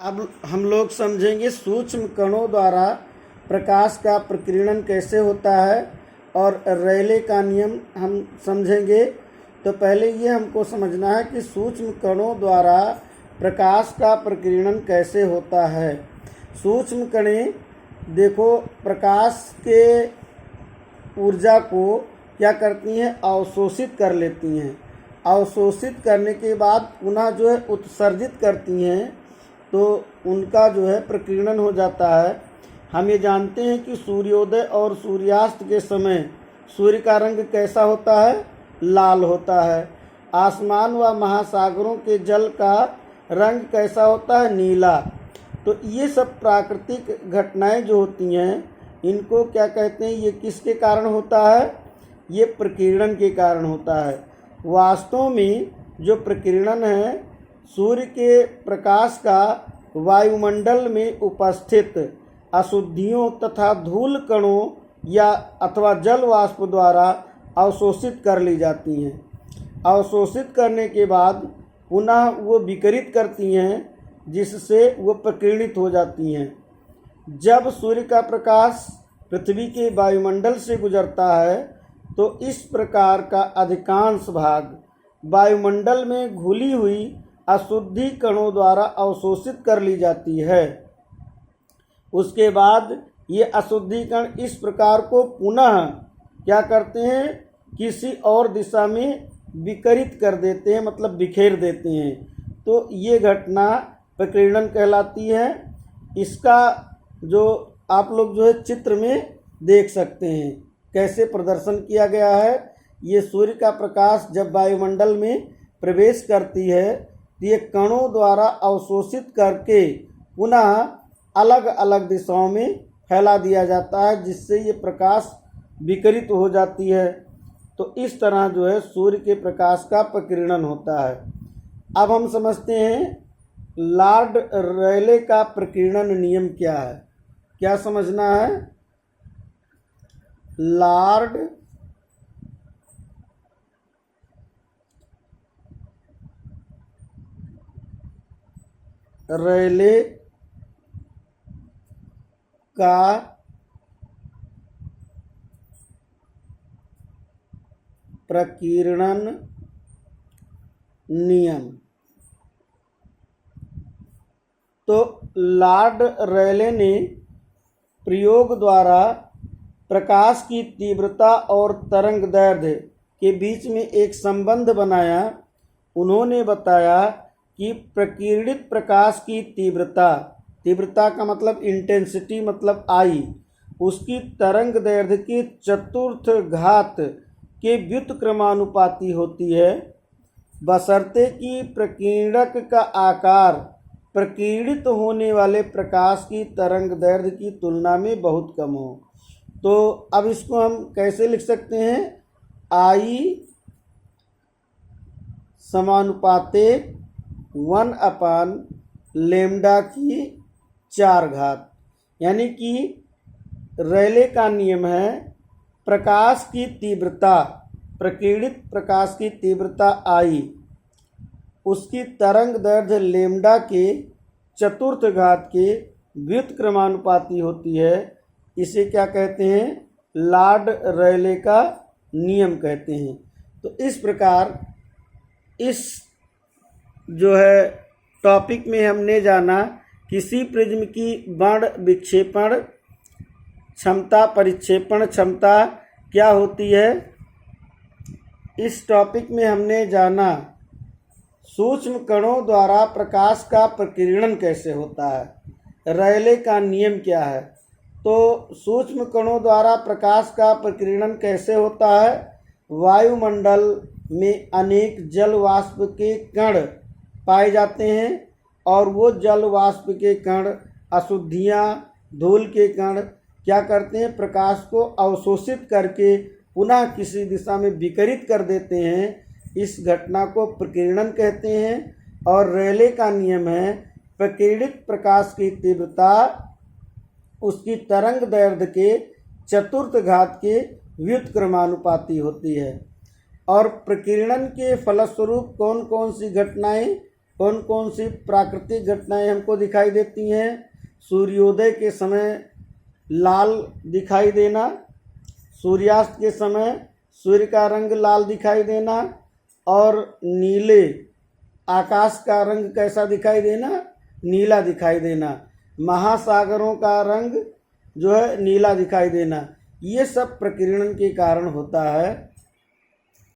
अब हम लोग समझेंगे सूक्ष्म कणों द्वारा प्रकाश का प्रकीर्णन कैसे होता है और रेले का नियम हम समझेंगे। तो पहले ये हमको समझना है कि सूक्ष्म कणों द्वारा प्रकाश का प्रकीर्णन कैसे होता है। सूक्ष्म कणें देखो प्रकाश के ऊर्जा को क्या करती हैं, अवशोषित कर लेती हैं। अवशोषित करने के बाद पुनः जो है उत्सर्जित करती हैं, तो उनका जो है प्रकीर्णन हो जाता है। हम ये जानते हैं कि सूर्योदय और सूर्यास्त के समय सूर्य का रंग कैसा होता है, लाल होता है। आसमान व महासागरों के जल का रंग कैसा होता है, नीला। तो ये सब प्राकृतिक घटनाएं जो होती हैं, इनको क्या कहते हैं, ये किसके कारण होता है, ये प्रकीर्णन के कारण होता है। वास्तव में जो प्रकीर्णन है, सूर्य के प्रकाश का वायुमंडल में उपस्थित अशुद्धियों तथा धूल कणों या अथवा जल वाष्प द्वारा अवशोषित कर ली जाती हैं। अवशोषित करने के बाद पुनः वो विकिरित करती हैं, जिससे वो प्रकीर्णित हो जाती हैं। जब सूर्य का प्रकाश पृथ्वी के वायुमंडल से गुजरता है, तो इस प्रकार का अधिकांश भाग वायुमंडल में घुली हुई अशुद्धि कणों द्वारा अवशोषित कर ली जाती है। उसके बाद ये अशुद्धि कण इस प्रकार को पुनः क्या करते हैं, किसी और दिशा में विकिरित कर देते हैं, मतलब बिखेर देते हैं। तो ये घटना प्रकीर्णन कहलाती है। इसका जो आप लोग जो है चित्र में देख सकते हैं कैसे प्रदर्शन किया गया है। ये सूर्य का प्रकाश जब वायुमंडल में प्रवेश करती है, तो ये कणों द्वारा अवशोषित करके पुनः अलग अलग दिशाओं में फैला दिया जाता है, जिससे ये प्रकाश विकिरित हो जाती है। तो इस तरह जो है सूर्य के प्रकाश का प्रकीर्णन होता है। अब हम समझते हैं लॉर्ड रेले का प्रकीर्णन नियम क्या है। क्या समझना है, लॉर्ड रेले का प्रकीर्णन नियम। तो लॉर्ड रेले ने प्रयोग द्वारा प्रकाश की तीव्रता और तरंग दैर्घ्य के बीच में एक संबंध बनाया। उन्होंने बताया कि प्रकीर्णित प्रकाश की तीव्रता का मतलब इंटेंसिटी, मतलब आई, उसकी तरंग दैर्घ्य की चतुर्थ घात के व्युत्क्रमानुपाती होती है, बशर्ते कि प्रकीर्णक का आकार प्रकीर्णित होने वाले प्रकाश की तरंग दैर्घ्य की तुलना में बहुत कम हो। तो अब इसको हम कैसे लिख सकते हैं, आई समानुपाते 1/λ की 4 घात। यानी कि रेले का नियम है प्रकाश की तीव्रता, प्रकीर्णित प्रकाश की तीव्रता आई, उसकी तरंग दैर्घ्य लैम्डा के चतुर्थ घात के व्युत्क्रमानुपाती होती है। इसे क्या कहते हैं, लॉर्ड रेले का नियम कहते हैं। तो इस प्रकार इस जो है टॉपिक में हमने जाना किसी प्रिज्म की बाण विक्षेपण क्षमता, परिक्षेपण क्षमता क्या होती है। इस टॉपिक में हमने जाना सूक्ष्म कणों द्वारा प्रकाश का प्रकीर्णन कैसे होता है, रेले का नियम क्या है। तो सूक्ष्म कणों द्वारा प्रकाश का प्रकीर्णन कैसे होता है, वायुमंडल में अनेक जल वाष्प के कण पाए जाते हैं, और वो जल वाष्प के कण, अशुद्धियाँ, धूल के कण क्या करते हैं, प्रकाश को अवशोषित करके पुनः किसी दिशा में विकिरित कर देते हैं। इस घटना को प्रकीर्णन कहते हैं। और रेले का नियम है प्रकीर्णित प्रकाश की तीव्रता उसकी तरंग दैर्घ्य के चतुर्थ घात के व्युत्क्रमानुपाती होती है। और प्रकीर्णन के फलस्वरूप कौन कौन सी घटनाएं कौन कौन सी प्राकृतिक घटनाएं हमको दिखाई देती हैं? सूर्योदय के समय लाल दिखाई देना, सूर्यास्त के समय सूर्य का रंग लाल दिखाई देना, और नीले आकाश का रंग कैसा दिखाई देना? नीला दिखाई देना। महासागरों का रंग जो है नीला दिखाई देना। ये सब प्रकीर्णन के कारण होता है।